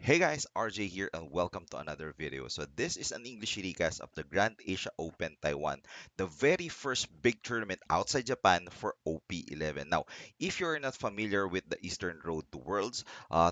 Hey guys, RJ here and welcome to another video. So this is an English recast of the Grand Asia Open Taiwan, the very first big tournament outside Japan for OP11. Now, if you're not familiar with the Eastern Road to Worlds,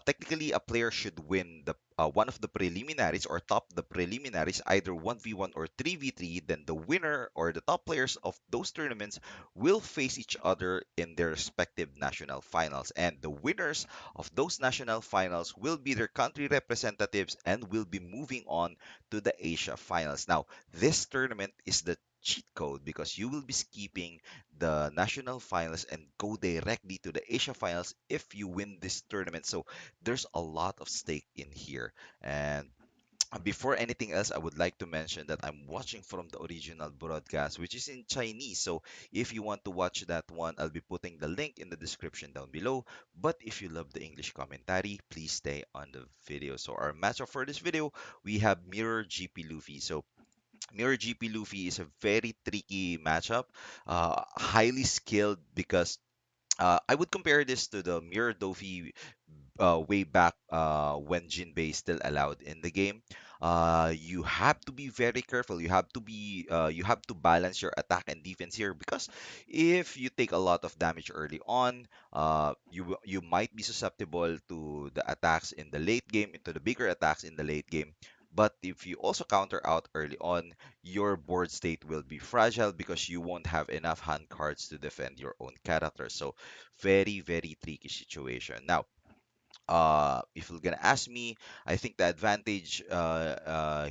technically a player should win the one of the preliminaries or top the preliminaries either 1v1 or 3v3. Then the winner or the top players of those tournaments will face each other in their respective national finals, and the winners of those national finals will be their country representatives and will be moving on to the Asia finals. Now, this tournament is the cheat code because you will be skipping the national finals and go directly to the Asia finals if you win this tournament. So there's a lot of stake in here. And before anything else, I would like to mention that I'm watching from the original broadcast, which is in Chinese. So if you want to watch that one, I'll be putting the link in the description down below. But if you love the English commentary, please stay on the video. So our matchup for this video, we have Mirror GP Luffy. So Mirror GP Luffy is a very tricky matchup, highly skilled because I would compare this to the Mirror Dofi way back when Jinbei is still allowed in the game. You have to be very careful. You have to balance your attack and defense here because if you take a lot of damage early on, you might be susceptible to the attacks in the late game, into the bigger attacks in the late game. But if you also counter out early on, your board state will be fragile because you won't have enough hand cards to defend your own character. So very tricky situation. Now, if you're gonna ask me, I think the advantage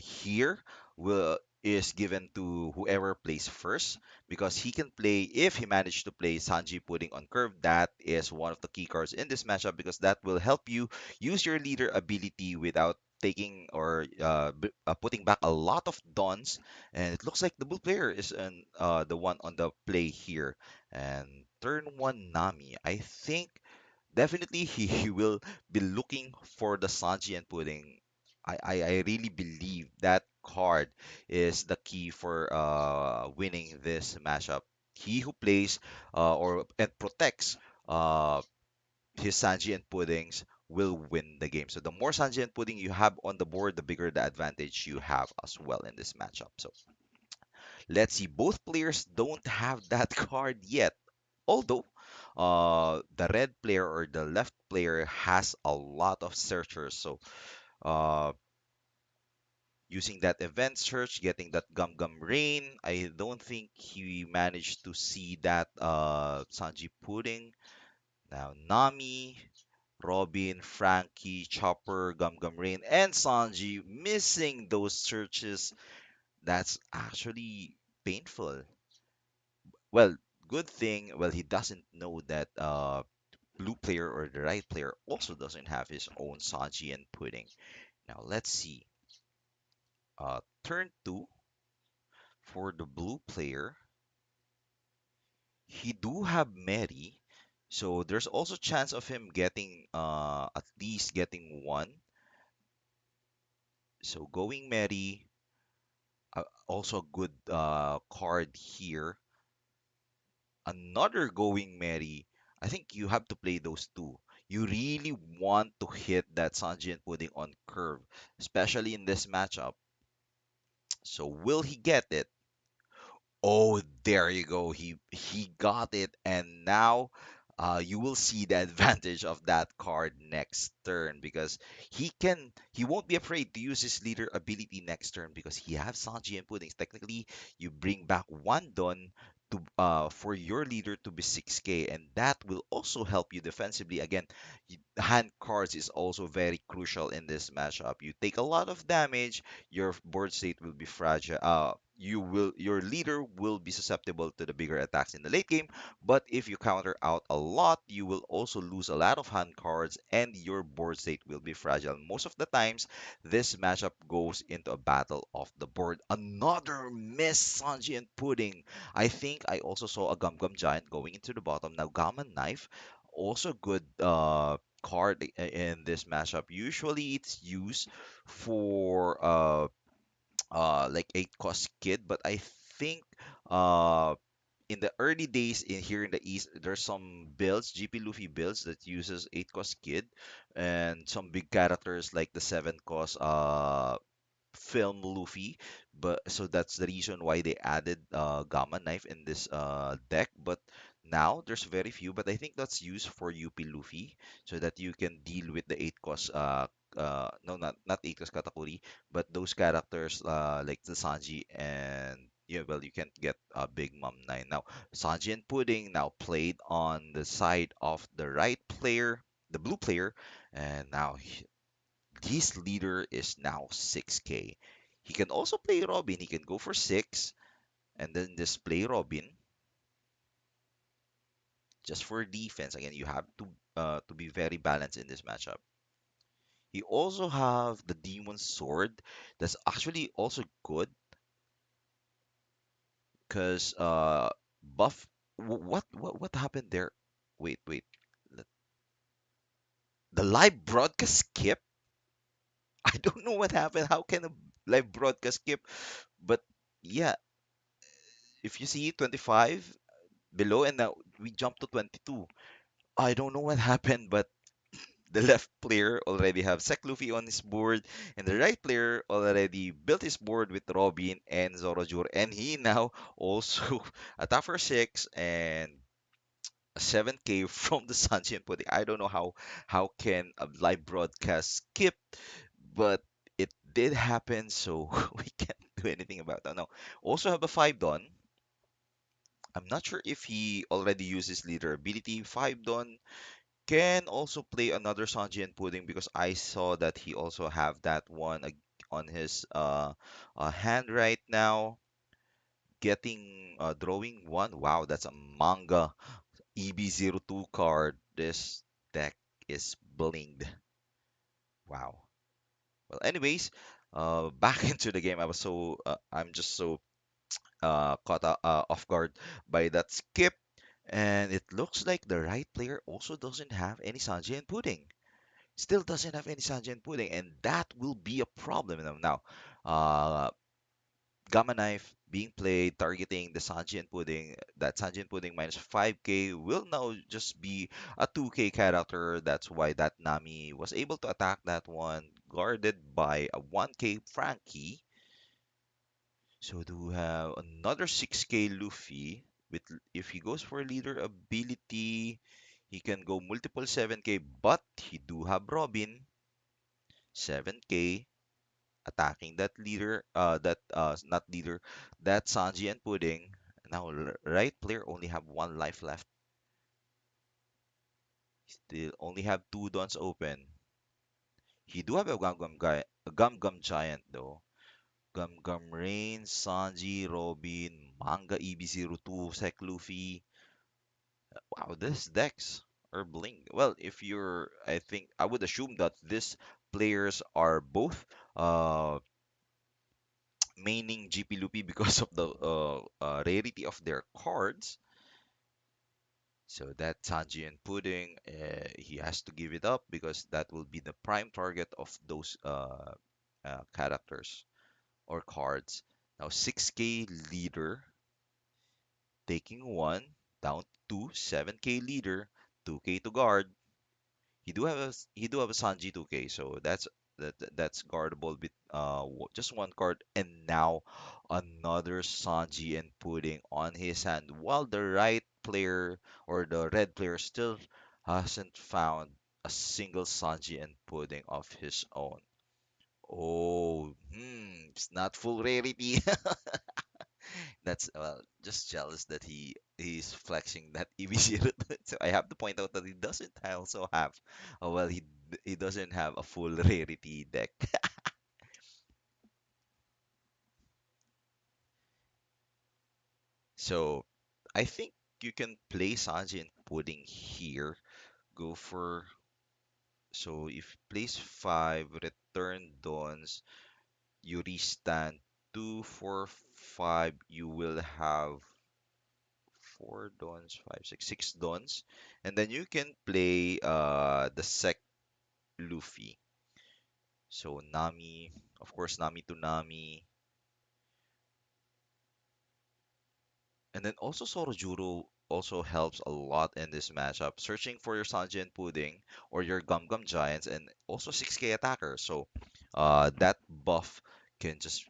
here will is given to whoever plays first because he can play if he managed to play Sanji Pudding on curve. That is one of the key cards in this matchup because that will help you use your leader ability without taking or putting back a lot of dons. And it looks like the blue player is the one on the play here. And turn one Nami, I think definitely he will be looking for the Sanji and Pudding. I really believe that card is the key for winning this matchup. He who plays or and protects uh, his Sanji and Puddings will win the game. So the more Sanji and Pudding you have on the board, the bigger the advantage you have as well in this matchup. So let's see. Both players don't have that card yet. Although the red player or the left player has a lot of searchers. So uh, using that event search, getting that Gum Gum Rain, I don't think he managed to see that Sanji Pudding. Now Nami, Robin, Frankie, Chopper, Gum Gum Rain, and Sanji missing those searches. That's actually painful. Well, good thing, well, he doesn't know that blue player or the right player also doesn't have his own Sanji and Pudding. Now let's see. Turn two for the blue player. He do have Mary, so there's also chance of him getting at least getting one. So going Mary, also a good card here. Another going Mary. I think you have to play those two. You really want to hit that Sanji and Pudding on curve, especially in this matchup. So will he get it? Oh, there you go. He got it, and now you will see the advantage of that card next turn because he won't be afraid to use his leader ability next turn because he has Sanji and Puddings. Technically, you bring back one Don to for your leader to be 6k, and that will also help you defensively. Again, hand cards is also very crucial in this matchup. You take a lot of damage, your board state will be fragile. Your leader will be susceptible to the bigger attacks in the late game, but if you counter out a lot, you will also lose a lot of hand cards and your board state will be fragile. Most of the times, this matchup goes into a battle of the board. Another miss Sanji and Pudding. I think I also saw a Gum Gum Giant going into the bottom. Now Gamma Knife, also good card in this matchup. Usually it's used for like 8 cost kid, but I think uh in the early days in here in the East, there's some builds, GP Luffy builds that uses 8 cost kid and some big characters like the 7 cost film Luffy, but so that's the reason why they added Gamma Knife in this deck. But now there's very few, but I think that's used for UP Luffy so that you can deal with the 8 cost no, not 8 cost Katakuri, but those characters like the Sanji and yeah, well, you can't get a Big Mom 9. Now, Sanji and Pudding now played on the side of the right player, the blue player, and now his leader is now 6k. He can also play Robin. He can go for 6 and then just play Robin just for defense. Again, you have to be very balanced in this matchup. He also have the Demon Sword. That's actually also good because buff. What happened there? Wait. Let- The live broadcast skip. I don't know what happened. How can a live broadcast skip? But yeah, if you see 25 below and now we jump to 22. I don't know what happened, but the left player already have Sek Luffy on his board, and the right player already built his board with Robin and Zorojur, and he now also attack for 6 and a 7k from the Sunshine Pudding. I don't know how can a live broadcast skip, but it did happen, so we can't do anything about that. Now, also have a 5 Dawn. I'm not sure if he already uses leader ability. 5 Dawn can also play another Sanji and Pudding because I saw that he also have that one on his hand right now. Getting drawing one. Wow, that's a manga EB02 card. This deck is blinged. Wow. Well, anyways, back into the game. I'm just so caught off guard by that skip. And it looks like the right player also doesn't have any Sanji and Pudding. Still doesn't have any Sanji and Pudding, and that will be a problem now. Gamma Knife being played, targeting the Sanji and Pudding. That Sanji and Pudding minus 5k will now just be a 2k character. That's why that Nami was able to attack that one, guarded by a 1k Frankie. So do have another 6k Luffy. With if he goes for leader ability, he can go multiple 7k, but he do have Robin 7k attacking that leader. That not leader, that Sanji and Pudding. Now right player only have one life left. Still only have two dons open. He do have a Gum Gum guy, a Gum Gum Giant though. Gum Gum Rain, Sanji, Robin, Manga EB02, Sek Luffy. Wow, this decks are bling. Well, if you're, I think I would assume that these players are both maining GP Luffy because of the rarity of their cards. So that Sanji and Pudding, he has to give it up because that will be the prime target of those characters or cards. Now 6k leader taking one down to 7k leader, 2k to guard. He do have a Sanji 2k, so that's guardable with just one card, and now another Sanji and Pudding on his hand, while the right player or the red player still hasn't found a single Sanji and Pudding of his own. Oh, it's not full rarity. That's well, just jealous that he's flexing that EV0. So I have to point out that he doesn't also have, oh well, he doesn't have a full rarity deck. So I think you can play Sanji and Pudding here. Go for so if place 5, return dawns, you restand 2, 4, 5. You will have 4 dawns, 5, 6 dawns, and then you can play the sec Luffy. So Nami, of course, Nami to Nami. And then also Sorojuro also helps a lot in this matchup, searching for your Sanji and Pudding or your Gum Gum Giants, and also 6k attacker. So that buff can just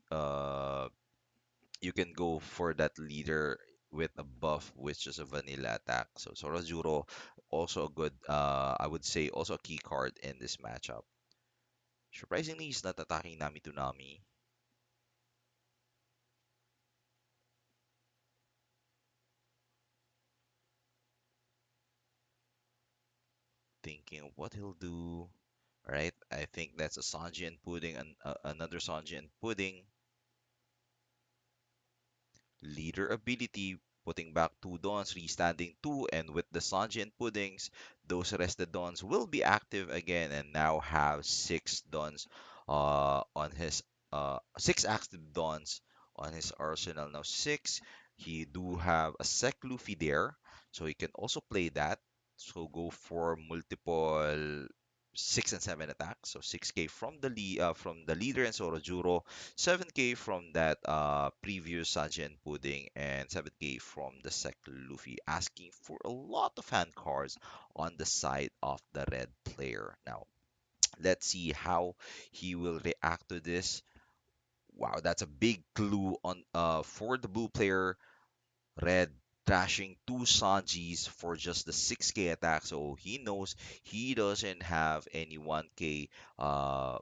you can go for that leader with a buff which is a vanilla attack. So Sorojuro also a good I would say also a key card in this matchup. Surprisingly, he's not attacking Nami to Nami. Thinking of what he'll do. Right? I think that's a Sanji and Pudding, and another Sanji and Pudding. Leader ability, putting back two Dons, restanding two, and with the Sanji and Puddings, those rested Dons will be active again and now have six Dons on his six active Dons on his arsenal. Now six, he do have a Sec Luffy there, so he can also play that. So go for multiple 6 and 7 attacks. So 6k from the leader and Sorojuro, 7k from that previous Sanji Pudding, and 7k from the Sec Luffy, asking for a lot of hand cards on the side of the red player. Now, let's see how he will react to this. Wow, that's a big clue on for the blue player. Red trashing two Sanjis for just the 6k attack, so he knows he doesn't have any uh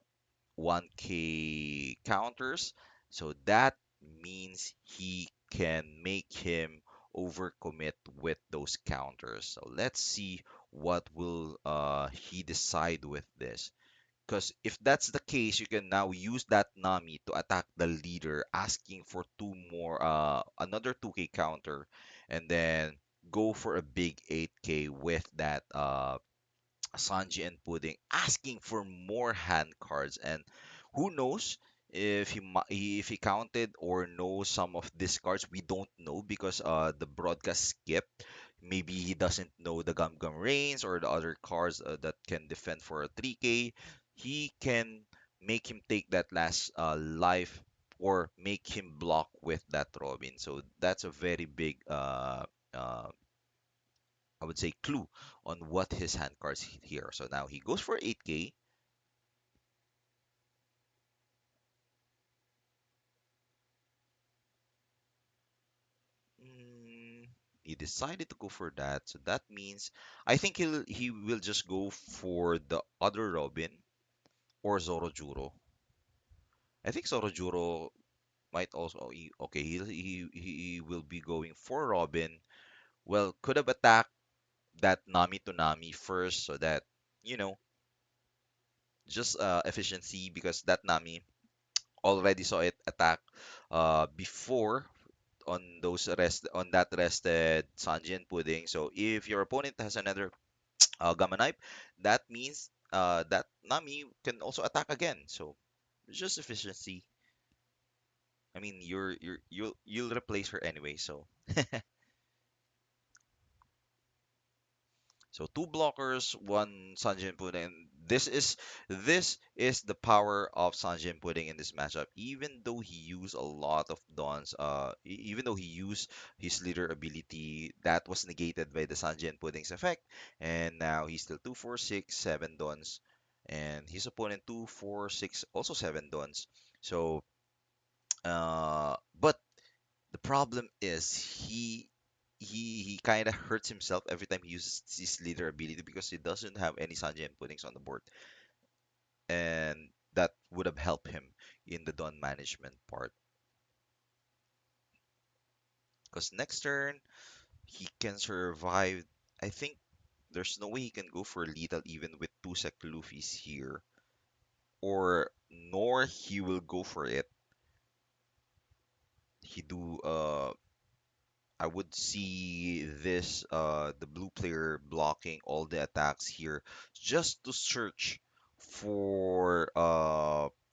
1k counters, so that means he can make him overcommit with those counters. So let's see what will he decide with this. Because if that's the case, you can now use that Nami to attack the leader, asking for two more, another 2k counter, and then go for a big 8k with that Sanji and Pudding, asking for more hand cards. And who knows if if he counted or knows some of these cards? We don't know because the broadcast skipped. Maybe he doesn't know the Gum Gum Rains or the other cards that can defend for a 3k. He can make him take that last life or make him block with that Robin. So that's a very big uh, I would say clue on what his hand cards here. So now he goes for 8k. Mm, he decided to go for that. So that means I think he will just go for the other Robin or Zorojuro. I think Zorojuro might also okay, he will be going for Robin. Well, could have attacked that Nami to Nami first so that you know just efficiency because that Nami already saw it attack before on that rested Sanji and Pudding. So if your opponent has another Gamma Knife, that means that Nami can also attack again. So it's just efficiency. I mean, you'll replace her anyway. So so two blockers, one Sanjin Pudding. And this is the power of Sanjin Pudding in this matchup. Even though he used a lot of dons, even though he used his leader ability, that was negated by the Sanjin Pudding's effect, and now he's still 2, 4, 6, 7 dons, and his opponent 2, 4, 6, also 7 dons. So, but the problem is he kind of hurts himself every time he uses his leader ability because he doesn't have any Sanjay and Puddings on the board, and that would have helped him in the Dawn management part. Because next turn he can survive. I think there's no way he can go for lethal even with two Sec Luffy's here, or nor he will go for it. He do I would see this the blue player blocking all the attacks here just to search for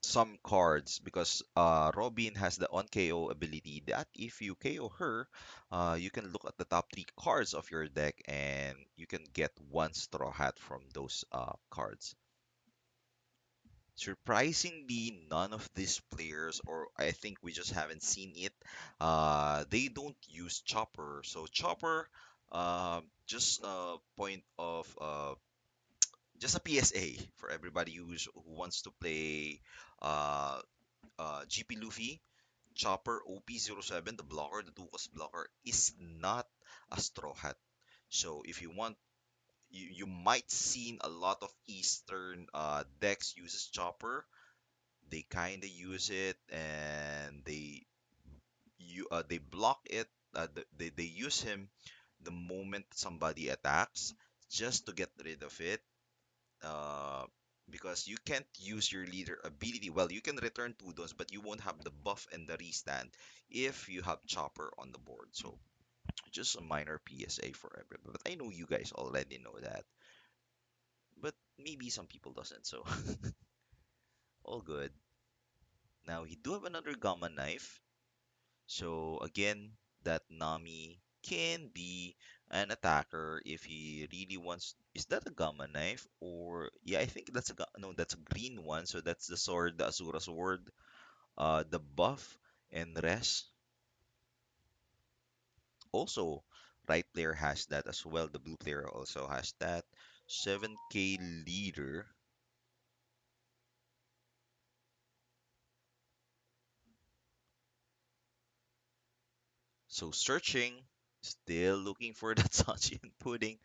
some cards because Robin has the on KO ability that if you KO her, you can look at the top three cards of your deck and you can get one straw hat from those cards. Surprisingly, none of these players, or I think we just haven't seen it, they don't use Chopper. So Chopper, just a point of just a PSA for everybody who wants to play uh, GP Luffy. Chopper OP07, the blocker, the 2-cost blocker, is not a Straw Hat. So if you want, you might seen a lot of Eastern decks uses Chopper. They kind of use it, and they block it. They use him the moment somebody attacks, just to get rid of it. Uh, because you can't use your leader ability. Well, you can return two dons, but you won't have the buff and the restand if you have Chopper on the board. So just a minor PSA for everybody. But I know you guys already know that. But maybe some people doesn't. So all good. Now he do have another Gamma knife. So again, that Nami can be an attacker if he really wants. Is that a Gamma knife? Or yeah, I think that's no, that's a green one. So that's the sword, the Asura sword. The buff and rest. Also, right player has that as well. The blue player also has that. 7K leader. So searching, still looking for that sausage and pudding,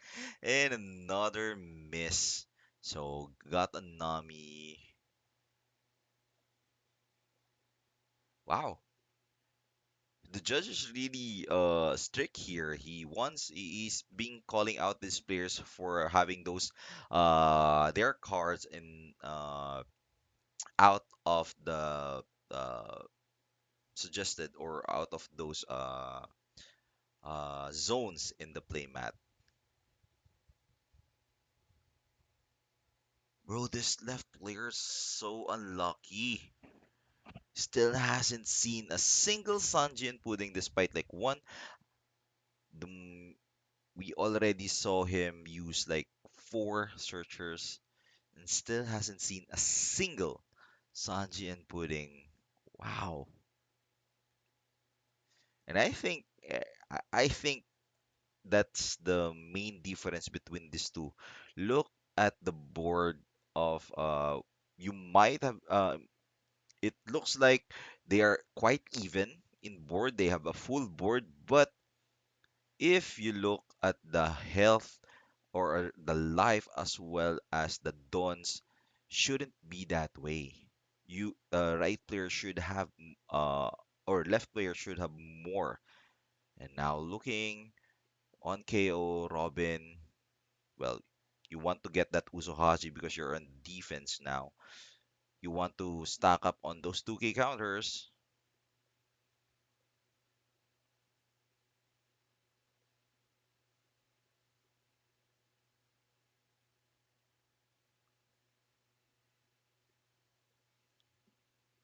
and another miss. So got a Nami. Wow, the judge is really strict here. He's being calling out these players for having those their cards in out of the uh suggested, or out of those zones in the playmat. Bro, this left player's so unlucky. Still hasn't seen a single Sanjian pudding despite like one. The, we already saw him use like four searchers and still hasn't seen a single Sanjian pudding. Wow. And I think that's the main difference between these two. Look at the board of you might have it looks like they are quite even in board. They have a full board, but if you look at the health or the life as well as the dons, shouldn't be that way. You right player should have or left player should have more. And now looking on KO Robin, well, you want to get that Uzohashi because you're on defense now. You want to stack up on those 2K counters.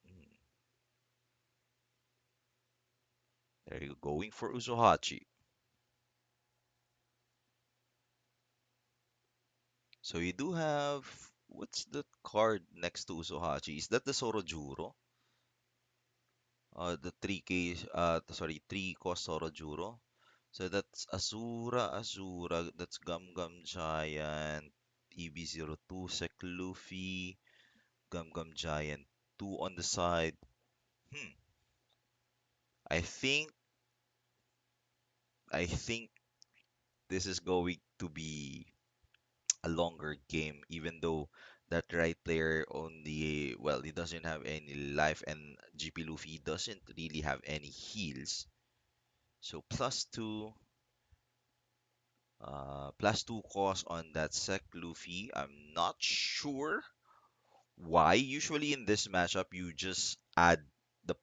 Mm, there you go, going for Uzohachi. So you do have what's the card next to Uzohachi? Is that the Sorojuro? The 3K sorry, 3 cost Sorojuro. So that's Asura, that's Gum Gum Giant, EB02, Sek Luffy, Gum Gum Giant, 2 on the side. Hmm. I think I think this is going to be a longer game, even though that right player only, well, he doesn't have any life, and GP Luffy doesn't really have any heals. So plus two cost on that Sec Luffy. I'm not sure why. Usually in this matchup, you just add the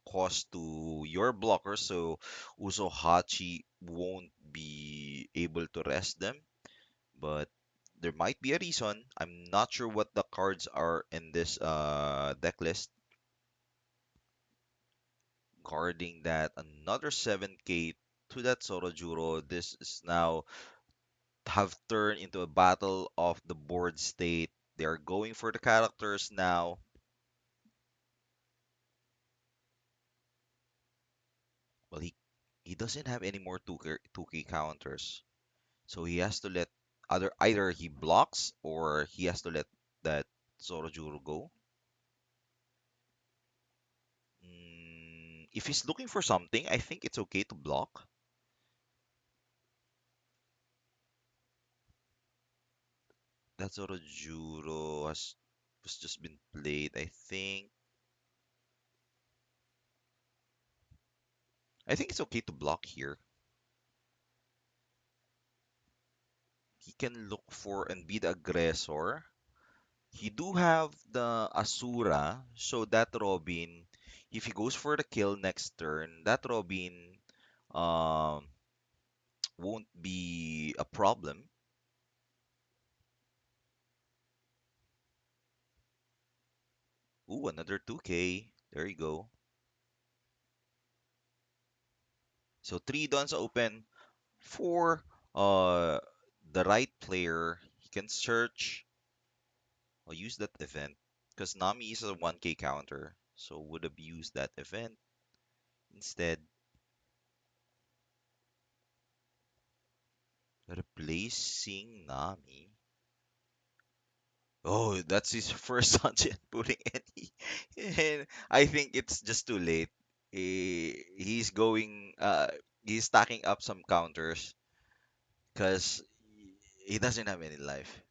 cost to your blocker, so Usohachi won't be able to rest them. But there might be a reason. I'm not sure what the cards are in this deck list. Guarding that, another 7K to that Sorojuro. This is now have turned into a battle of the board state. They're going for the characters now. Well, he doesn't have any more 2K counters. So he has to let either he blocks or he has to let that Zorojuro go. If he's looking for something, I think it's okay to block. That Zorojuro has just been played. I think it's okay to block here. He can look for and be the aggressor. He do have the Asura, so that Robin, if he goes for the kill next turn, that Robin um won't be a problem. Ooh, another 2K. There you go. So three dons open for the right player. He can search or use that event because Nami is a 1K counter. So would have used that event instead. Replacing Nami. Oh, that's his first dungeon putting any. And I think it's just too late. He's going he's stacking up some counters because he doesn't have any life.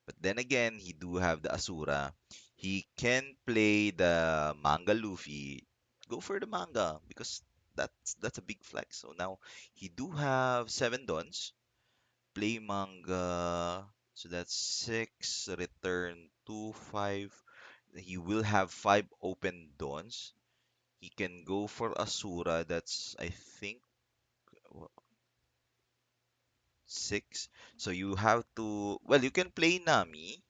But then again, he do have the Asura. He can play the manga Luffy. Go for the manga because that's a big flex. So now he do have 7 dons. Play manga. So that's 6. Return 2, 5. He will have 5 open dons. He can go for Asura. That's I think wha- 6. So you have to. Well, you can play Nami.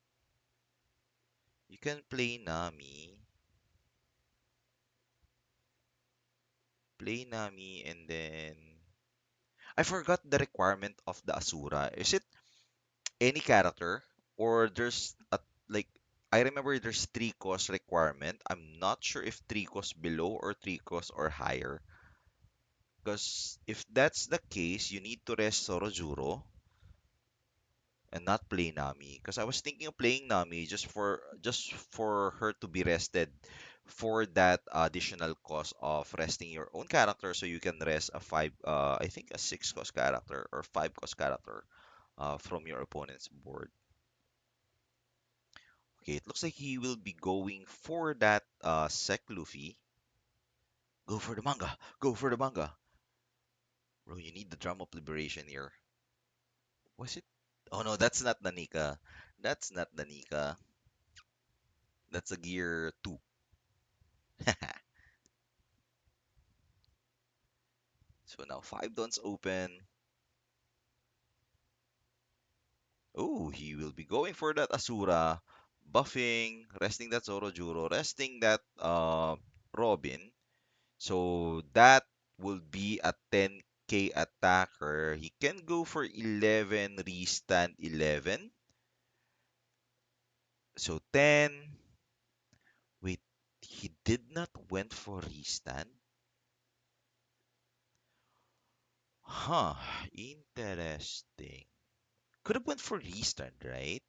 You can play Nami. Play Nami and then I forgot the requirement of the Asura. Is it any character or there's a like I remember there's 3 cost requirement. I'm not sure if 3 cost below or 3 cost or higher. Because if that's the case, you need to rest Sorojuro and not play Nami. Because I was thinking of playing Nami just for her to be rested for that additional cost of resting your own character, so you can rest a five, I think a 6 cost character or 5 cost character from your opponent's board. Okay, it looks like he will be going for that Sec Luffy. Go for the manga. Go for the manga. Bro, you need the drum of liberation here. Was it? Oh no, that's not Nanika. That's not Nanika. That's a gear 2. So now 5 dons open. Oh, he will be going for that Asura, buffing, resting that Zorojuro, resting that Robin. So that will be a 10K attacker. He can go for 11, restand 11. So 10. Wait, he did not went for restand? Huh, interesting. Could have went for restand, right?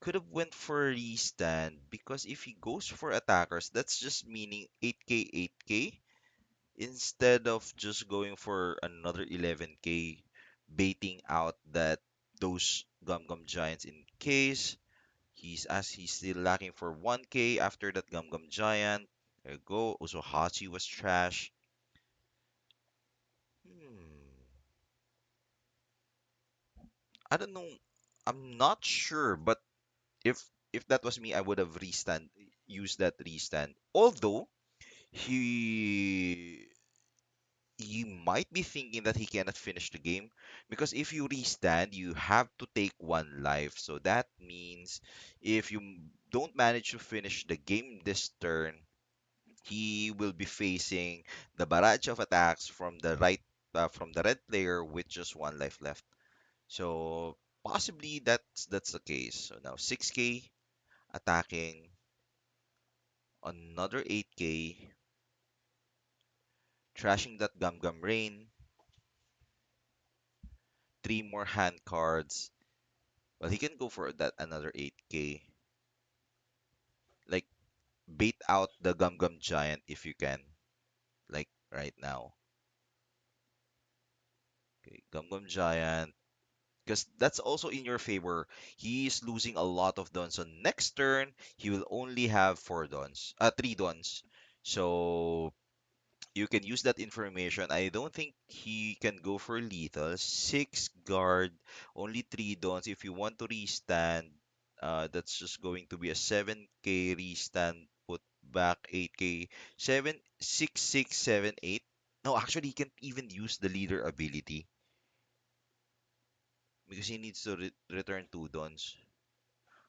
Could have went for restand because if he goes for attackers, that's just meaning 8K 8K instead of just going for another 11K, baiting out that those Gum Gum Giants in case he's still lacking for 1K after that Gum Gum Giant. There you go. Also Hachi was trash. Hmm. I don't know. I'm not sure, but if if that was me, I would have restand used that restand. Although he he might be thinking that he cannot finish the game because if you restand, you have to take 1 life. So that means if you don't manage to finish the game this turn, he will be facing the barrage of attacks from the red player with just 1 life left. So possibly that's the case. So now 6k attacking, another 8k, trashing that Gum Gum Rain, three more hand cards. Well, he can go for that another 8k. Like bait out the Gum Gum Giant if you can. Like right now. Okay, Gum Gum Giant. Because that's also in your favor. He is losing a lot of dons. So next turn, he will only have three dons. So you can use that information. I don't think he can go for lethal. Six guard, only three dons. If you want to restand, that's just going to be a 7k restand. Put back 8k. 7, 6, 6, 7, 8. No, actually, he can't even use the leader ability because he needs to return two dons.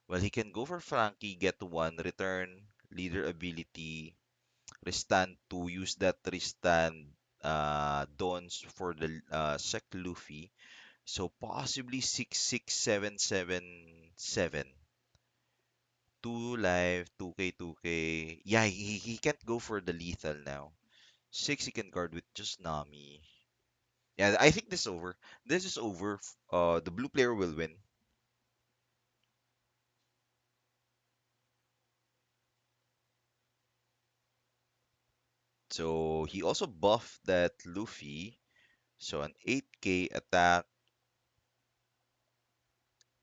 Well, he can go for Frankie, get one, return leader ability, restand to use that restand dons for the Sec Luffy. So possibly 66777. Two life, 2k, 2k. Yeah, he can't go for the lethal now. Six he can guard with just Nami. Yeah, I think this is over. This is over. The blue player will win. So he also buffed that Luffy. So an 8k attack,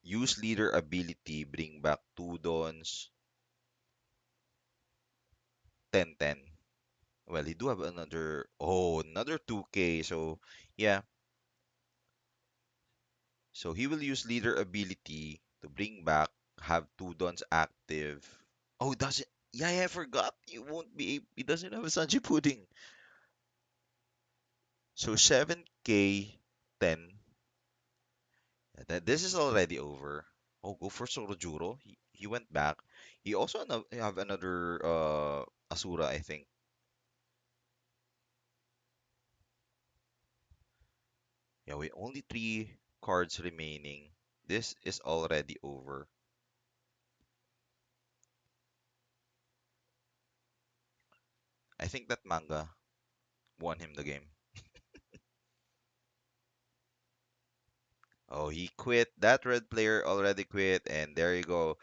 use leader ability, bring back two dons, 10-10. Well, he do have another 2k. So yeah, so he will use leader ability to bring back, have two dons active. Oh, does it? Yeah, yeah, I forgot. He doesn't have a Sanji Pudding. So 7k, 10. This is already over. Oh, go for Sorojuro. He went back. He also have another Asura, I think. Yeah, with only three cards remaining. This is already over. I think that manga won him the game. Oh, he quit. That red player already quit, and there you go.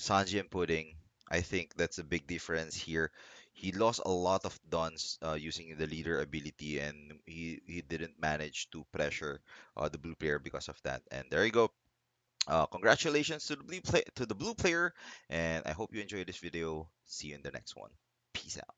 Sanji and Pudding. I think that's a big difference here. He lost a lot of dons using the leader ability, and he didn't manage to pressure the blue player because of that. And there you go. Congratulations to the blue player, and I hope you enjoyed this video. See you in the next one. Peace out.